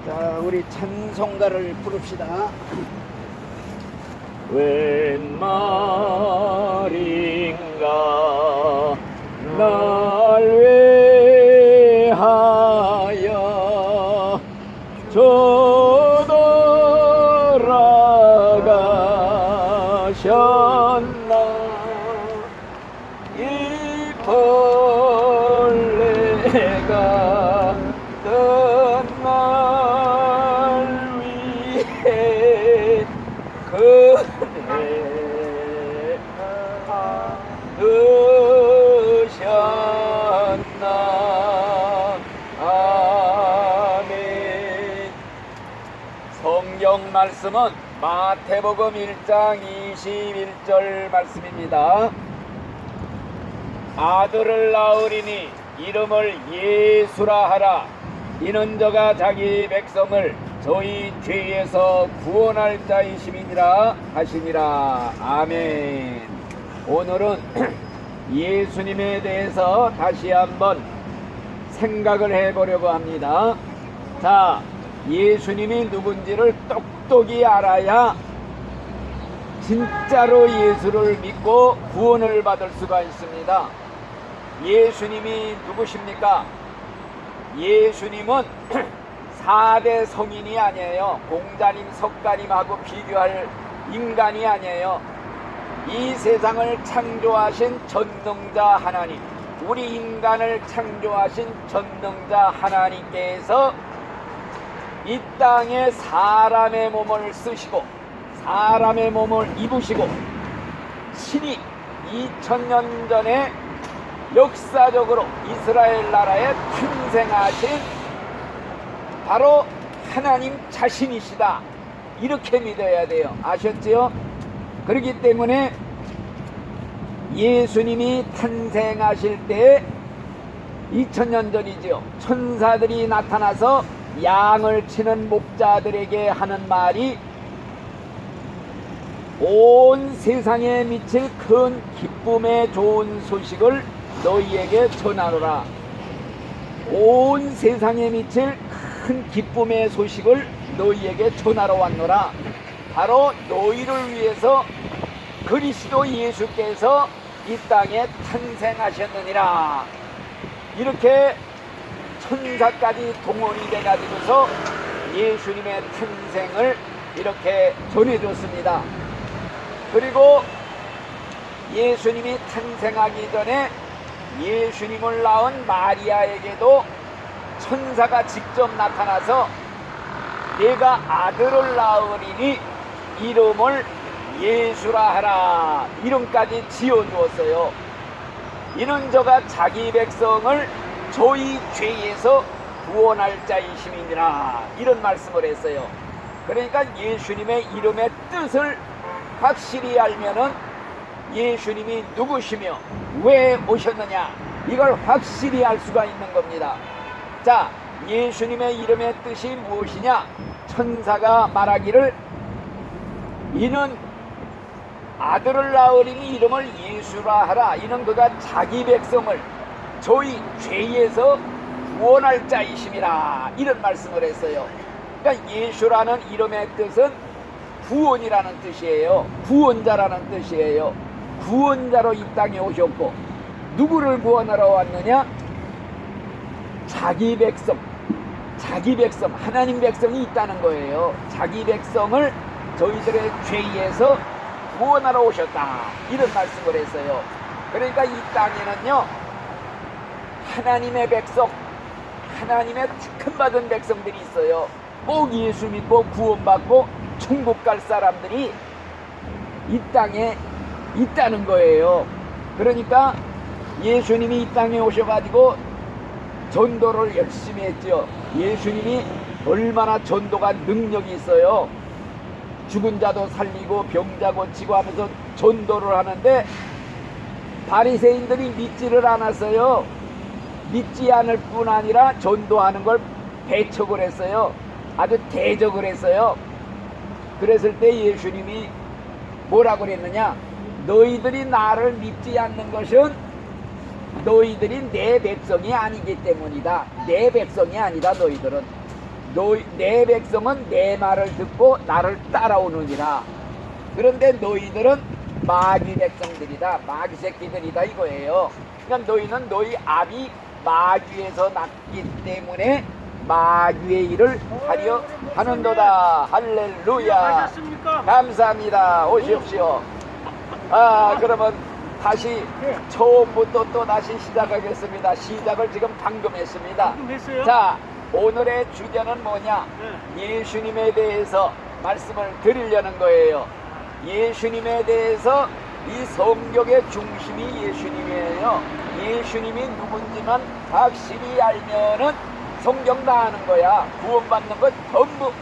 자, 우리 찬송가를 부릅시다. 웬 말인가 날 위하여 저돌아가셨나. 이 벌레가 날 위해 드셨나. 아멘. 성경 말씀은 마태복음 1장 21절 말씀입니다. 아들을 낳으리니 이름을 예수라 하라. 이는 저가 자기 백성을 저희 죄에서 구원할 자이심이니라 하시니라. 아멘. 오늘은 예수님에 대해서 다시 한번 생각을 해보려고 합니다. 자, 예수님이 누군지를 똑똑히 알아야 진짜로 예수를 믿고 구원을 받을 수가 있습니다. 예수님이 누구십니까? 예수님은 4대 성인이 아니에요. 공자님, 석가님하고 비교할 인간이 아니에요. 이 세상을 창조하신 전능자 하나님, 우리 인간을 창조하신 전능자 하나님께서 이 땅에 사람의 몸을 쓰시고 사람의 몸을 입으시고 신이 2000년 전에 역사적으로 이스라엘 나라에 탄생하신 바로 하나님 자신이시다. 이렇게 믿어야 돼요. 아셨지요? 그렇기 때문에 예수님이 탄생하실 때 2000년 전이지요. 천사들이 나타나서 양을 치는 목자들에게 하는 말이 온 세상에 미칠 큰 기쁨의 좋은 소식을 너희에게 전하노라. 온 세상에 미칠 큰 기쁨의 소식을 너희에게 전하러 왔노라. 바로 너희를 위해서 그리스도 예수께서 이 땅에 탄생하셨느니라. 이렇게 천사까지 동원이 돼가지고서 예수님의 탄생을 이렇게 전해줬습니다. 그리고 예수님이 탄생하기 전에 예수님을 낳은 마리아에게도 천사가 직접 나타나서 내가 아들을 낳으리니 이름을 예수라 하라. 이름까지 지어주었어요. 이는 저가 자기 백성을 저희 죄에서 구원할 자이심이니라. 이런 말씀을 했어요. 그러니까 예수님의 이름의 뜻을 확실히 알면은 예수님이 누구시며 왜 오셨느냐, 이걸 확실히 알 수가 있는 겁니다. 자, 예수님의 이름의 뜻이 무엇이냐? 천사가 말하기를 이는 아들을 낳으리니 이름을 예수라 하라. 이는 그가 자기 백성을 저희 죄에서 구원할 자이심이라. 이런 말씀을 했어요. 그러니까 예수라는 이름의 뜻은 구원이라는 뜻이에요. 구원자라는 뜻이에요. 구원자로 이 땅에 오셨고, 누구를 구원하러 왔느냐? 자기 백성, 하나님 백성이 있다는 거예요. 자기 백성을 저희들의 죄에서 구원하러 오셨다. 이런 말씀을 했어요. 그러니까 이 땅에는요, 하나님의 백성, 하나님의 특권받은 백성들이 있어요. 꼭 예수 믿고 구원받고 천국 갈 사람들이 이 땅에 있다는 거예요. 그러니까 예수님이 이 땅에 오셔가지고 전도를 열심히 했죠. 예수님이 얼마나 전도가 능력이 있어요. 죽은 자도 살리고 병자 고치고 하면서 전도를 하는데 바리새인들이 믿지를 않았어요. 믿지 않을 뿐 아니라 전도하는 걸 배척을 했어요. 아주 대적을 했어요. 그랬을 때 예수님이 뭐라고 그랬느냐? 너희들이 나를 믿지 않는 것은 너희들이 내 백성이 아니기 때문이다. 내 백성이 아니다. 너희들은 내 백성은 내 말을 듣고 나를 따라오느니라. 그런데 너희들은 마귀 백성들이다, 마귀 새끼들이다 이거예요. 그러니까 너희는 너희 아비 마귀에서 났기 때문에 마귀의 일을 하려 하는도다. 할렐루야. 하셨습니까? 감사합니다. 오십시오. 그러면 다시 처음부터 또 다시 시작하겠습니다. 시작을 지금 방금 했습니다. 방금 했어요? 자, 오늘의 주제는 뭐냐? 예수님에 대해서 말씀을 드리려는 거예요. 예수님에 대해서 이 성경의 중심이 예수님이에요. 예수님이 누군지만 확실히 알면은 성경 다 아는 거야. 구원받는 건 전부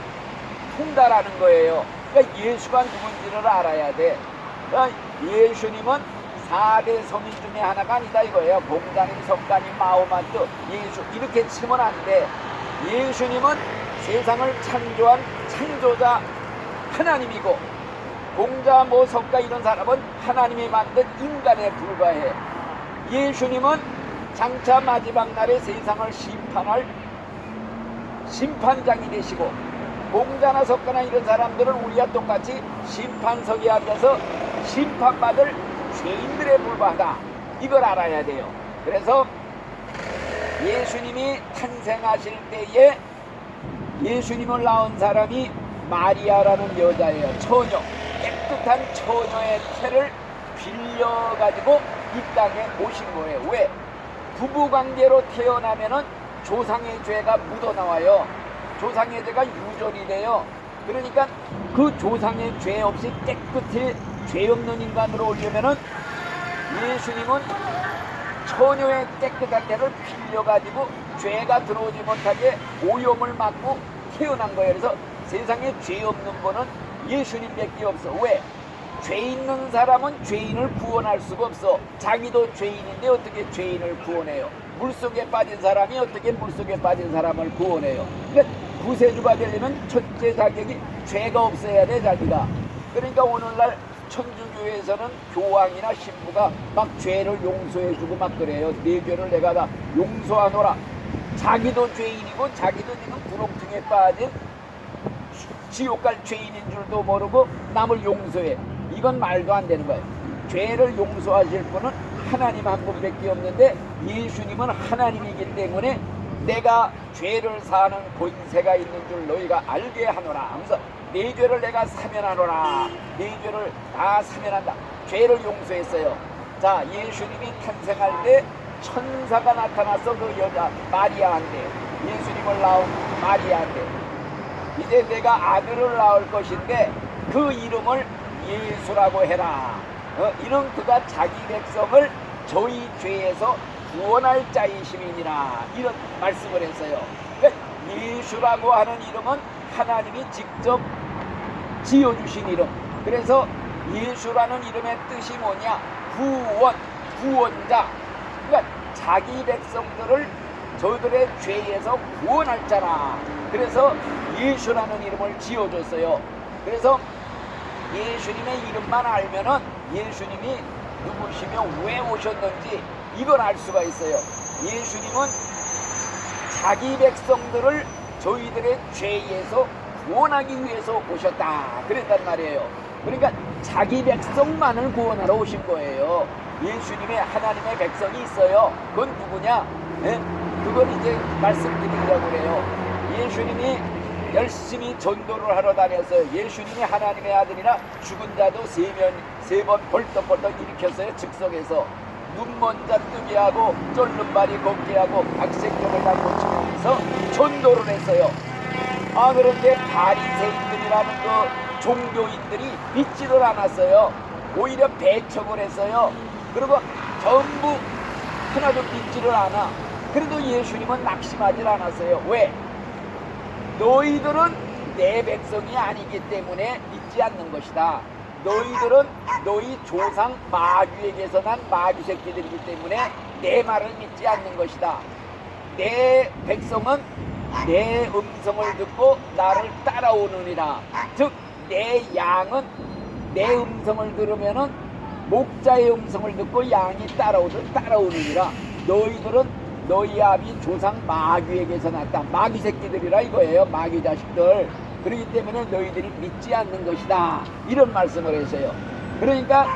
통달하는 거예요. 그러니까 예수가 누군지를 알아야 돼. 그러니까 예수님은 4대 성인 중에 하나가 아니다 이거예요. 공자님, 석가님, 마오만뚜, 예수 이렇게 치면 안 돼. 예수님은 세상을 창조한 창조자 하나님이고, 공자, 뭐 석가 이런 사람은 하나님이 만든 인간에 불과해. 예수님은 장차 마지막 날에 세상을 심판할 심판장이 되시고, 공자나 석가나 이런 사람들은 우리와 똑같이 심판석에 앉아서 심판받을 죄인들에 불과하다. 이걸 알아야 돼요. 그래서 예수님이 탄생하실 때에 예수님을 낳은 사람이 마리아라는 여자예요. 처녀, 깨끗한 처녀의 태를 빌려가지고 이 땅에 오신 거예요. 왜? 부부관계로 태어나면은 조상의 죄가 묻어나와요. 조상의 죄가 유전이 돼요. 그러니까 그 조상의 죄 없이 깨끗이 죄 없는 인간으로 오려면은 예수님은 처녀의 깨끗한 때를 빌려가지고 죄가 들어오지 못하게 오염을 막고 태어난 거예요. 그래서 세상에 죄 없는 분은 예수님밖에 없어. 왜? 죄 있는 사람은 죄인을 구원할 수가 없어. 자기도 죄인인데 어떻게 죄인을 구원해요? 물속에 빠진 사람이 어떻게 물속에 빠진 사람을 구원해요? 그러니까 구세주가 되려면 첫째 자격이 죄가 없어야 돼, 자기가. 그러니까 오늘날 천주교에서는 교황이나 신부가 막 죄를 용서해주고 막 그래요. 네 죄를 내가 다 용서하노라. 자기도 죄인이고 자기도 지금 구렁텅이에 빠진 지옥 갈 죄인인 줄도 모르고 남을 용서해. 이건 말도 안 되는 거예요. 죄를 용서하실 분은 하나님 한 분밖에 없는데, 예수님은 하나님이기 때문에 내가 죄를 사는 권세가 있는 줄 너희가 알게 하노라 하면서 네 죄를 내가 사면하노라. 네 죄를 다 사면한다. 죄를 용서했어요. 자, 예수님이 탄생할 때 천사가 나타나서 그 여자 마리아한테, 예수님을 낳은 마리아한테, 이제 내가 아들을 낳을 것인데 그 이름을 예수라고 해라. 이는 그가 자기 백성을 저희 죄에서 구원할 자이심이니라. 이런 말씀을 했어요. 그러니까 예수라고 하는 이름은 하나님이 직접 지어주신 이름. 그래서 예수라는 이름의 뜻이 뭐냐? 구원, 구원자. 그러니까 자기 백성들을 저들의 죄에서 구원할 자라. 그래서 예수라는 이름을 지어줬어요. 그래서 예수님의 이름만 알면은 예수님이 누구시며 왜 오셨는지 이걸 알 수가 있어요. 예수님은 자기 백성들을 저희들의 죄에서 구원하기 위해서 오셨다. 그랬단 말이에요. 그러니까 자기 백성만을 구원하러 오신 거예요. 예수님의 하나님의 백성이 있어요. 그건 누구냐? 그걸 이제 말씀드리려고 그래요. 예수님이 열심히 전도를 하러 다녔어요. 예수님이 하나님의 아들이라 죽은 자도 세 번 벌떡벌떡 일으켰어요. 즉석에서. 눈먼 자 뜨게 하고 쫄른 발이 걷게 하고 각색병을 다 고치면서 전도를 했어요. 그런데 바리새인들이라는 그 종교인들이 믿지를 않았어요. 오히려 배척을 했어요. 그리고 전부 하나도 믿지를 않아. 그래도 예수님은 낙심하지 않았어요. 왜? 너희들은 내 백성이 아니기 때문에 믿지 않는 것이다. 너희들은 너희 조상 마귀에게서 난 마귀 새끼들이기 때문에 내 말을 믿지 않는 것이다. 내 백성은 내 음성을 듣고 나를 따라오느니라. 즉 내 양은 내 음성을 들으면은 목자의 음성을 듣고 양이 따라오느니라. 너희들은 너희 아비 조상 마귀에게서 났다. 마귀 새끼들이라 이거예요. 마귀 자식들. 그렇기 때문에 너희들이 믿지 않는 것이다. 이런 말씀을 했어요. 그러니까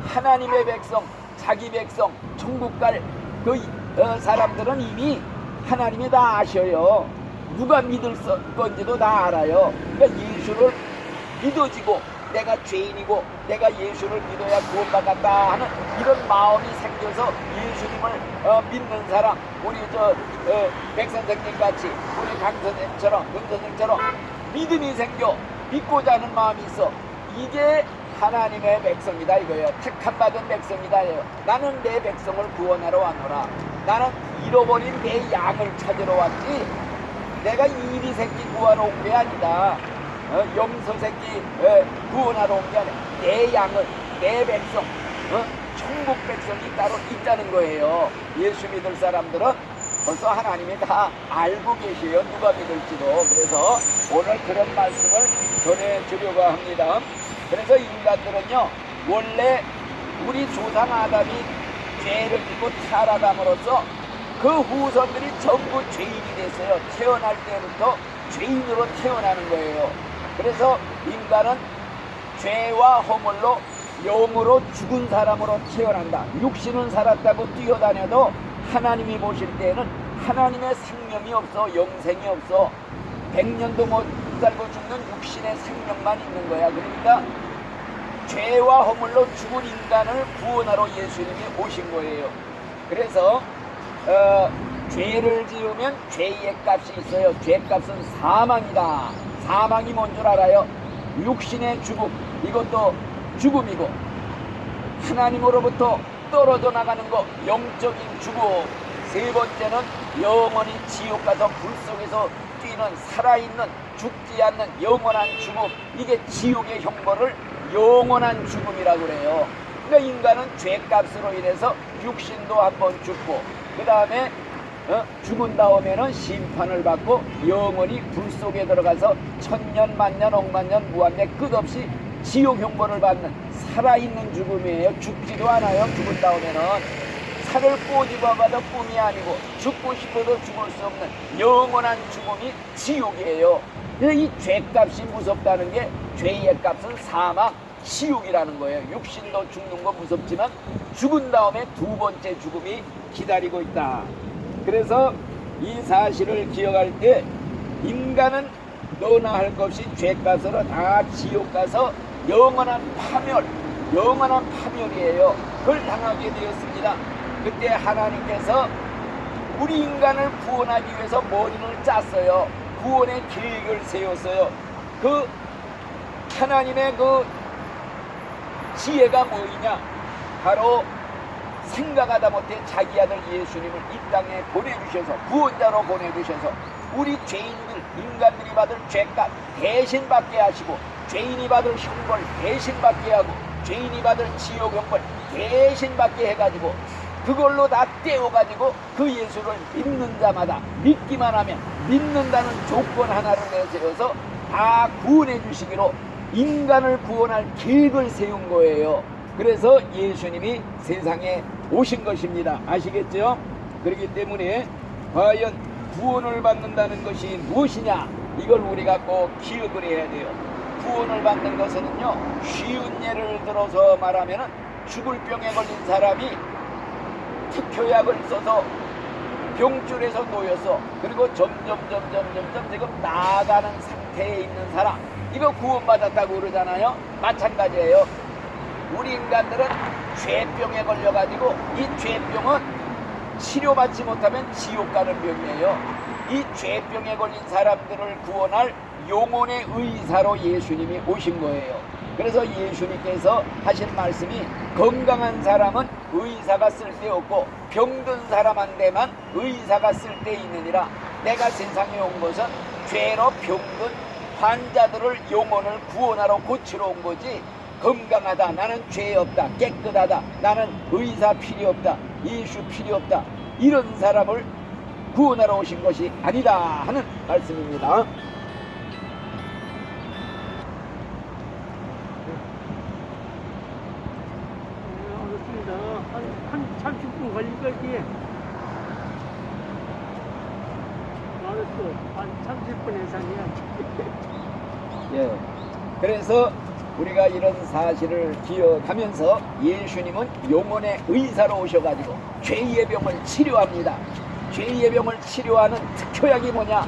하나님의 백성, 자기 백성, 천국 갈 그 사람들은 이미 하나님이 다 아셔요. 누가 믿을 건지도 다 알아요. 그러니까 예수를 믿어지고 내가 죄인이고 내가 예수를 믿어야 구원받았다 하는 이런 마음이 생겨서 예수님을 믿는 사람, 우리 백 선생님 같이, 우리 강 선생님처럼, 금 선생님처럼 믿음이 생겨 믿고자 하는 마음이 있어. 이게 하나님의 백성이다 이거예요. 택함 받은 백성이다 이거예요. 나는 내 백성을 구원하러 왔노라. 나는 잃어버린 내 양을 찾으러 왔지 내가 이리 새끼 구하러 온 게 아니다. 염소 새끼 구원하러 온 게 아니라 내 양을, 내 백성, 천국 백성이 따로 있다는 거예요. 예수 믿을 사람들은 벌써 하나님이 다 알고 계셔요. 누가 믿을지도. 그래서 오늘 그런 말씀을 전해주려고 합니다. 그래서 인간들은요, 원래 우리 조상 아담이 죄를 짓고 타락함으로써 그 후손들이 전부 죄인이 됐어요. 태어날 때부터 죄인으로 태어나는 거예요. 그래서 인간은 죄와 허물로 영으로 죽은 사람으로 태어난다. 육신은 살았다고 뛰어다녀도 하나님이 보실 때에는 하나님의 생명이 없어. 영생이 없어. 100년도 못 살고 죽는 육신의 생명만 있는 거야. 그러니까 죄와 허물로 죽은 인간을 구원하러 예수님이 오신 거예요. 그래서 죄를 지으면 죄의 값이 있어요. 죄값은 사망이다. 사망이 뭔 줄 알아요? 육신의 죽음, 이것도 죽음이고, 하나님으로부터 떨어져 나가는 거, 영적인 죽음. 세 번째는 영원히 지옥 가서 불 속에서 뛰는 살아있는 죽지 않는 영원한 죽음. 이게 지옥의 형벌을 영원한 죽음이라고 그래요. 그러니까 인간은 죄값으로 인해서 육신도 한번 죽고, 그 다음에 죽은 다음에는 심판을 받고 영원히 불 속에 들어가서 천년 만년 억만년 무한대 끝없이 지옥 형벌을 받는 살아있는 죽음이에요. 죽지도 않아요. 죽은 다음에는 살을 꼬집어봐도 꿈이 아니고 죽고 싶어도 죽을 수 없는 영원한 죽음이 지옥이에요. 이 죄값이 무섭다는 게, 죄의 값은 사망, 지옥이라는 거예요. 육신도 죽는 거 무섭지만 죽은 다음에 두 번째 죽음이 기다리고 있다. 그래서 이 사실을 기억할 때 인간은 너나 할 것 없이 죄값으로 다 지옥 가서 영원한 파멸이에요. 그걸 당하게 되었습니다. 그때 하나님께서 우리 인간을 구원하기 위해서 머리를 짰어요. 구원의 계획을 세웠어요. 그 하나님의 그 지혜가 뭐이냐? 바로 생각하다 못해 자기 아들 예수님을 이 땅에 보내주셔서, 구원자로 보내주셔서 우리 죄인들, 인간들이 받을 죄값 대신 받게 하시고, 죄인이 받을 형벌 대신 받게 하고, 죄인이 받을 지옥 형벌 대신 받게 해가지고, 그걸로 다 떼어가지고 그 예수를 믿는 자마다 믿기만 하면 믿는다는 조건 하나를 내세워서 다 구원해 주시기로 인간을 구원할 계획을 세운 거예요. 그래서 예수님이 세상에 오신 것입니다. 아시겠죠? 그렇기 때문에 과연 구원을 받는다는 것이 무엇이냐, 이걸 우리가 꼭 기억을 해야 돼요. 구원을 받는 것은요, 쉬운 예를 들어서 말하면 죽을 병에 걸린 사람이 특효약을 써서 병줄에서 놓여서, 그리고 점점 지금 나아가는 상태에 있는 사람, 이거 구원받았다고 그러잖아요. 마찬가지예요. 우리 인간들은 죄병에 걸려가지고, 이 죄병은 치료받지 못하면 지옥 가는 병이에요. 이 죄병에 걸린 사람들을 구원할 영혼의 의사로 예수님이 오신 거예요. 그래서 예수님께서 하신 말씀이, 건강한 사람은 의사가 쓸데없고 병든 사람한테만 의사가 쓸데있느니라. 내가 세상에 온 것은 죄로 병든 환자들을, 영혼을 구원하러 고치러 온 거지, 건강하다, 나는 죄 없다, 깨끗하다, 나는 의사 필요 없다, 예수 필요 없다, 이런 사람을 구원하러 오신 것이 아니다 하는 말씀입니다. 한 30분 걸릴 거지. 보낸 산이야. 예. 그래서 우리가 이런 사실을 기억하면서 예수님은 영혼의 의사로 오셔가지고 죄의 병을 치료합니다. 죄의 병을 치료하는 특효약이 뭐냐?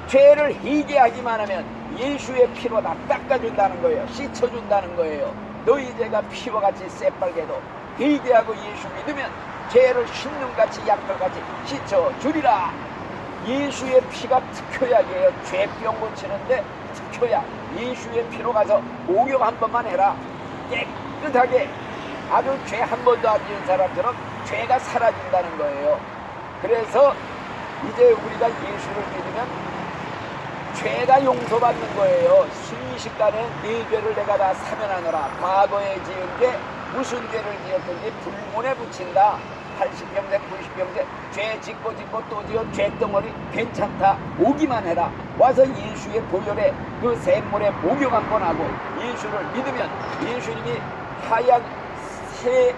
죄를 회개하기만 하면 예수의 피로 다 닦아준다는 거예요. 씻어준다는 거예요. 너희 죄가 피와 같이 새빨개도 회개하고 예수 믿으면 죄를 씻는같이 양털같이 씻어주리라. 예수의 피가 특효약이에요. 죄병 고치는데 특효약. 예수의 피로 가서 목욕 한 번만 해라. 깨끗하게 아주 죄 한 번도 안 지은 사람처럼 죄가 사라진다는 거예요. 그래서 이제 우리가 예수를 믿으면 죄가 용서받는 거예요. 순식간에 네 죄를 내가 다 사면하노라. 과거에 지은 죄 무슨 죄를 지었든지 불문에 붙인다. 80평생 90평생 죄 짓고 또 지어 죄덩어리 괜찮다. 오기만 해라. 와서 예수의 보혈에 그 샘물에 목욕 한 번 하고 예수를 믿으면 예수님이 하얀 새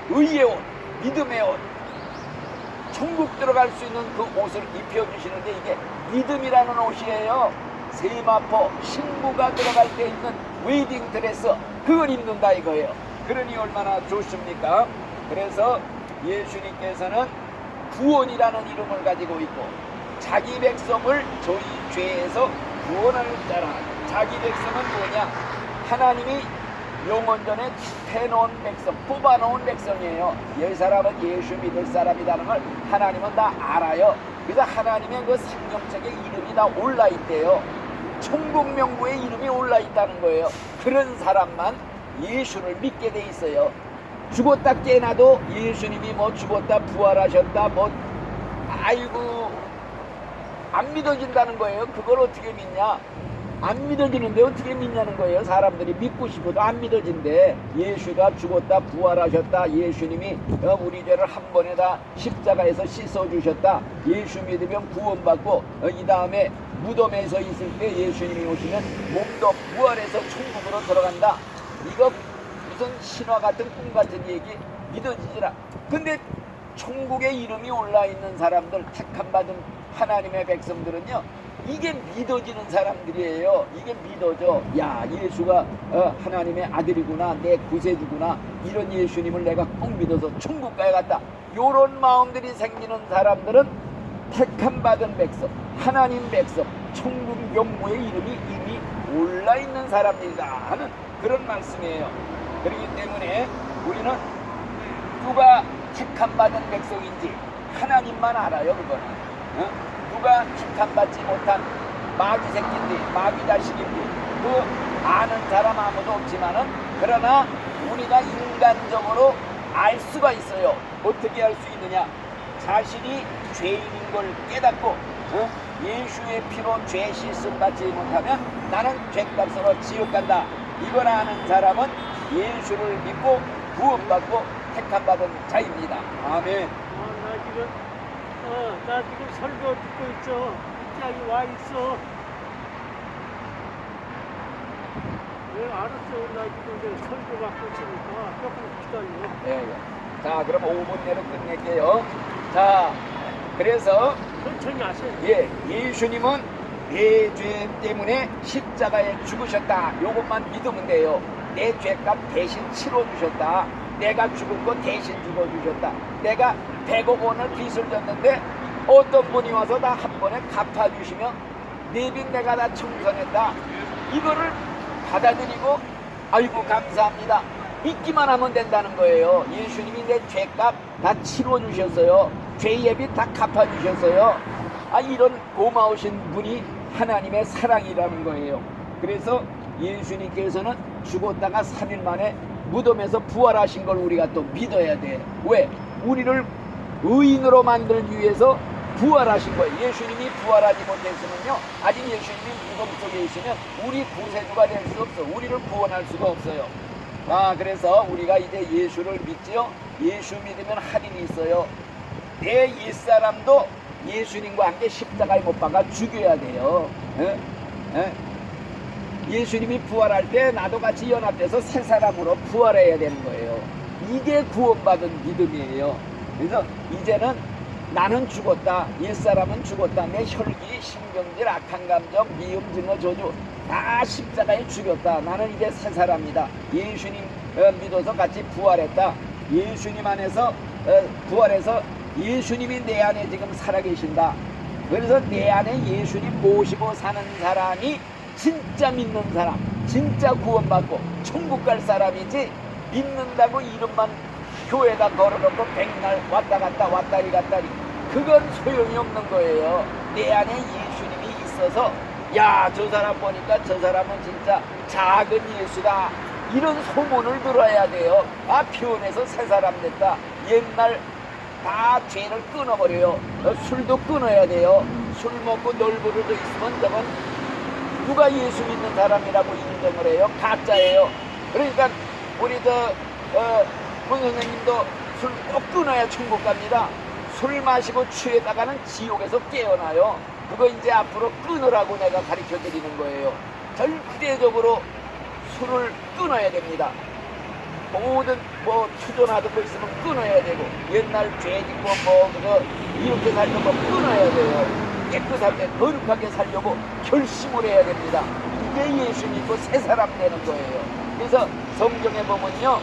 의의 옷, 믿음의 옷, 천국 들어갈 수 있는 그 옷을 입혀주시는데 이게 믿음이라는 옷이에요. 세마포 신부가 들어갈 때 입는 웨딩 드레스, 그걸 입는다 이거예요. 그러니 얼마나 좋습니까? 그래서 예수님께서는 구원이라는 이름을 가지고 있고 자기 백성을 저희 죄에서 구원할 자라. 자기 백성은 뭐냐? 하나님이 영원전에 해놓은 백성, 뽑아놓은 백성이에요. 이 사람은 예수 믿을 사람이라는 걸 하나님은 다 알아요. 그래서 하나님의 그 생명책에 이름이 다 올라있대요. 천국명부에 이름이 올라있다는 거예요. 그런 사람만 예수를 믿게 돼 있어요. 죽었다 깨나도 예수님이 뭐 죽었다 부활하셨다 뭐 아이고 안 믿어진다는 거예요. 그걸 어떻게 믿냐? 안 믿어지는데 어떻게 믿냐는 거예요. 사람들이 믿고 싶어도 안 믿어진대. 예수가 죽었다 부활하셨다. 예수님이 우리 죄를 한 번에 다 십자가에서 씻어주셨다. 예수 믿으면 구원받고 이 다음에 무덤에서 있을 때 예수님이 오시면 몸도 부활해서 천국으로 들어간다. 이거 무슨 신화 같은 꿈 같은 얘기 믿어지지라. 근데 천국에 이름이 올라있는 사람들, 택함 받은 하나님의 백성들은요, 이게 믿어지는 사람들이에요. 이게 믿어져. 야, 예수가 하나님의 아들이구나, 내 구세주구나, 이런 예수님을 내가 꼭 믿어서 천국 가야겠다. 요런 마음들이 생기는 사람들은 택함 받은 백성, 하나님 백성, 천국 명부의 이름이 이미 올라있는 사람이다 하는 그런 말씀이에요. 그렇기 때문에 우리는 누가 택함 받은 백성인지 하나님만 알아요. 그거는 누가 택함 받지 못한 마귀 새끼인지 마귀 자식인지 그 아는 사람 아무도 없지만은 그러나 우리가 인간적으로 알 수가 있어요. 어떻게 알 수 있느냐? 자신이 죄인인 걸 깨닫고 예수의 피로 죄 씻음 받지 못하면 나는 죄값으로 지옥 간다. 이걸 아는 사람은 예수를 믿고 구원받고 택함받은 자입니다. 아멘. 나 지금 설교 듣고 있죠. 여기 와 있어. 알았어. 나 지금 이제 설교 받고 있으니까 조금 기다려. 네. 자, 그럼 5분 내로 끝낼게요. 자, 그래서 천천히 하세요. 예, 예수님은 내 죄 때문에 십자가에 죽으셨다. 요것만 믿으면 돼요. 내 죄값 대신 치러주셨다. 내가 죽은 거 대신 죽어주셨다. 내가 100억 원을 빚을 졌는데 어떤 분이 와서 다 한 번에 갚아주시면 내 빚 내가 다 청산했다. 이거를 받아들이고 아이고 감사합니다. 믿기만 하면 된다는 거예요. 예수님이 내 죄값 다 치러주셨어요. 죄의 빚 다 갚아주셨어요. 이런 고마우신 분이 하나님의 사랑이라는 거예요. 그래서 예수님께서는 죽었다가 3일 만에 무덤에서 부활하신 걸 우리가 또 믿어야 돼. 왜? 우리를 의인으로 만들기 위해서 부활하신 거예요. 예수님이 부활하지 못했으면요, 아직 예수님이 무덤 속에 있으면 우리 구세주가 될 수 없어. 우리를 구원할 수가 없어요. 그래서 우리가 이제 예수를 믿지요. 예수 믿으면 할인이 있어요. 내 옛사람도 예수님과 함께 십자가에 못 박아 죽여야 돼요. 예수님이 부활할 때 나도 같이 연합돼서 새 사람으로 부활해야 되는 거예요. 이게 구원받은 믿음이에요. 그래서 이제는 나는 죽었다. 옛사람은 죽었다. 내 혈기, 신경질, 악한 감정, 미움, 증오, 저주 다 십자가에 죽였다. 나는 이제 새 사람이다. 예수님 믿어서 같이 부활했다. 예수님 안에서 부활해서 예수님이 내 안에 지금 살아계신다. 그래서 내 안에 예수님 모시고 사는 사람이 진짜 믿는 사람, 진짜 구원받고 천국 갈 사람이지, 믿는다고 이름만 교회에다 걸어놓고 백날 왔다 갔다 왔다리 갔다리, 그건 소용이 없는 거예요. 내 안에 예수님이 있어서 야, 저 사람 보니까 저 사람은 진짜 작은 예수다, 이런 소문을 들어야 돼요. 아, 표현해서 새 사람 됐다. 옛날 다 죄를 끊어버려요. 술도 끊어야 돼요. 술 먹고 놀부르도 있으면 저건 누가 예수 믿는 사람이라고 인정을 해요? 가짜예요. 그러니까 우리 문 선생님도 술 꼭 끊어야 천국 갑니다. 술 마시고 취해다가는 지옥에서 깨어나요. 그거 이제 앞으로 끊으라고 내가 가르쳐 드리는 거예요. 절대적으로 술을 끊어야 됩니다. 모든 투존하던 거 있으면 끊어야 되고, 옛날 죄짓고 그거 이렇게 살던 거 끊어야 돼요. 깨끗하게 거룩하게 살려고 결심을 해야 됩니다. 이게 예수 믿고 새 사람 되는 거예요. 그래서 성경에 보면요,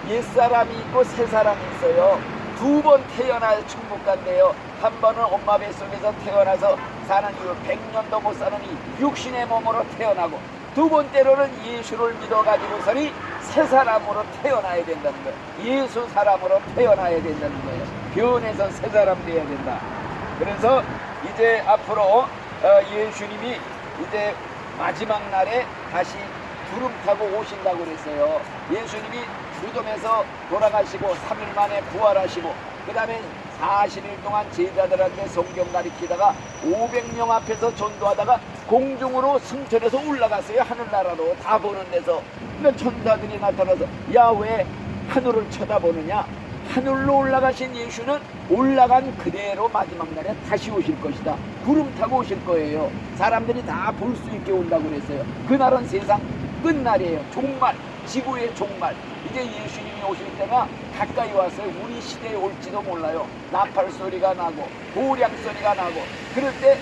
옛사람이 있고 새 사람이 있어요. 두 번 태어나서 천국 간대요. 한 번은 엄마 뱃속에서 태어나서 사는 이후 100년도 못 사느니 육신의 몸으로 태어나고, 두 번째로는 예수를 믿어가지고서니 새 사람으로 태어나야 된다는 거예요. 예수 사람으로 태어나야 된다는 거예요. 변해서 새 사람 돼야 된다. 그래서 이제 앞으로 예수님이 이제 마지막 날에 다시 구름 타고 오신다고 그랬어요. 예수님이 무덤에서 돌아가시고 3일 만에 부활하시고, 그 다음에 40일 동안 제자들한테 성경 가르치다가 500명 앞에서 전도하다가 공중으로 승천해서 올라갔어요. 하늘나라로 다 보는 데서. 그러니까 천사들이 나타나서 야, 왜 하늘을 쳐다보느냐? 하늘로 올라가신 예수는 올라간 그대로 마지막 날에 다시 오실 것이다. 구름 타고 오실 거예요. 사람들이 다 볼 수 있게 온다고 그랬어요. 그날은 세상 끝날이에요. 종말, 지구의 종말. 이제 예수님이 오실 때가 가까이 왔어요. 우리 시대에 올지도 몰라요. 나팔 소리가 나고 도량 소리가 나고, 그럴 때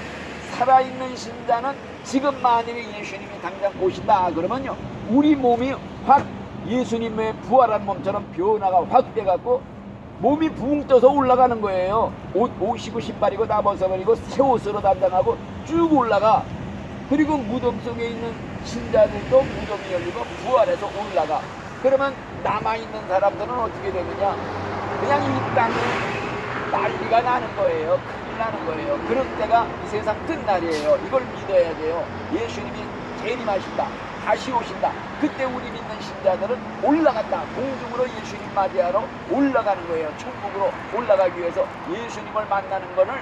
살아있는 신자는 지금 만일에 예수님이 당장 오신다 그러면요, 우리 몸이 확 예수님의 부활한 몸처럼 변화가 확 돼갖고 몸이 붕 떠서 올라가는 거예요. 옷 옷이고 신발이고 다 벗어버리고 새 옷으로 단장하고 쭉 올라가. 그리고 무덤 속에 있는 신자들도 무덤이 열리고 부활해서 올라가. 그러면 남아있는 사람들은 어떻게 되느냐? 그냥 이 땅에 난리가 나는 거예요. 큰일 나는 거예요. 그런 때가 세상 끝날이에요. 이걸 믿어야 돼요. 예수님이 재림하신다, 다시 오신다. 그때 우리 믿는 신자들은 올라간다. 공중으로 예수님 맞이하러 올라가는 거예요. 천국으로 올라가기 위해서 예수님을 만나는 것을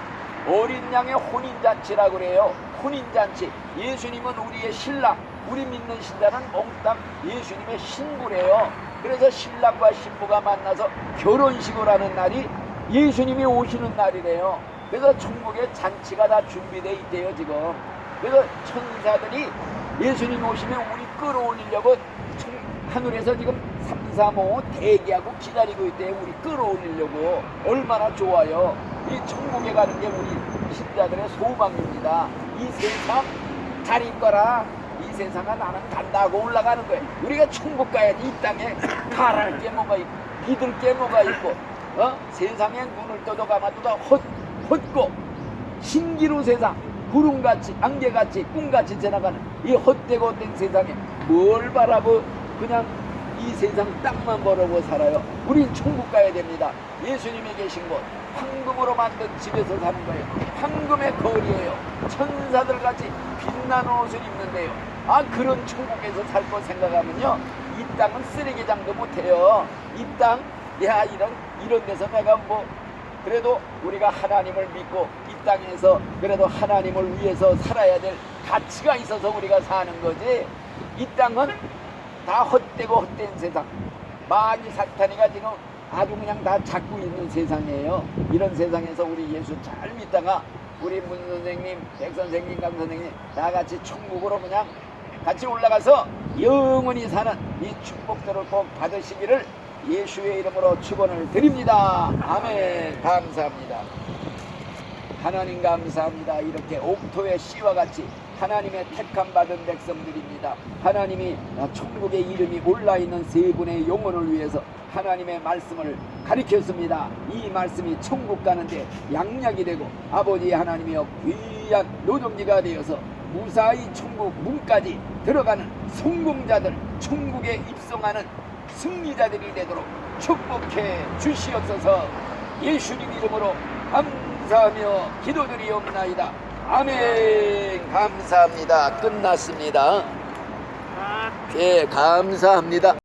어린 양의 혼인잔치라고 그래요. 혼인잔치. 예수님은 우리의 신랑, 우리 믿는 신자는 몽땅 예수님의 신부래요. 그래서 신랑과 신부가 만나서 결혼식을 하는 날이 예수님이 오시는 날이래요. 그래서 천국의 잔치가 다 준비되어 있대요 지금. 그래서 천사들이 예수님 오시면 우리 끌어올리려고 하늘에서 지금 3, 4, 5 대기하고 기다리고 있대요. 우리 끌어올리려고. 얼마나 좋아요. 이 천국에 가는 게 우리 신자들의 소망입니다. 이 세상 잘 있거라. 이 세상은 나는 간다고 올라가는 거예요. 우리가 천국 가야지. 이 땅에 바랄 게 뭐가 있고 믿을 게 뭐가 있고, 세상에 눈을 떠도 감아도 다 헛고 신기루 세상, 구름같이 안개같이 꿈같이 지나가는 이 헛되고 헛된 세상에 뭘 바라고 그냥 이 세상 땅만 바라고 살아요. 우린 천국 가야 됩니다. 예수님이 계신 곳, 황금으로 만든 집에서 사는 거예요. 황금의 거리예요. 천사들같이 빛나는 옷을 입는데요. 아, 그런 천국에서 살 거 생각하면요, 이 땅은 쓰레기장도 못해요. 이 땅, 야, 이런 데서 내가 그래도 우리가 하나님을 믿고 이 땅에서 그래도 하나님을 위해서 살아야 될 가치가 있어서 우리가 사는 거지. 이 땅은 다 헛되고 헛된 세상, 많이 사탄이가 지금 아주 그냥 다 잡고 있는 세상이에요. 이런 세상에서 우리 예수 잘 믿다가 우리 문 선생님, 백 선생님, 강 선생님 다 같이 천국으로 그냥 같이 올라가서 영원히 사는 이 축복들을 꼭 받으시기를 예수의 이름으로 축원을 드립니다. 아멘. 감사합니다. 하나님 감사합니다. 이렇게 옥토의 씨와 같이 하나님의 택함 받은 백성들입니다. 하나님이 천국의 이름이 올라있는 세 분의 영혼을 위해서 하나님의 말씀을 가르쳤습니다. 이 말씀이 천국 가는데 양약이 되고 아버지 하나님이여 귀한 노동지가 되어서 무사히 천국 문까지 들어가는 성공자들, 천국에 입성하는 승리자들이 되도록 축복해 주시옵소서. 예수님 이름으로 감사하며 기도드리옵나이다. 아멘. 감사합니다. 끝났습니다. 예, 감사합니다.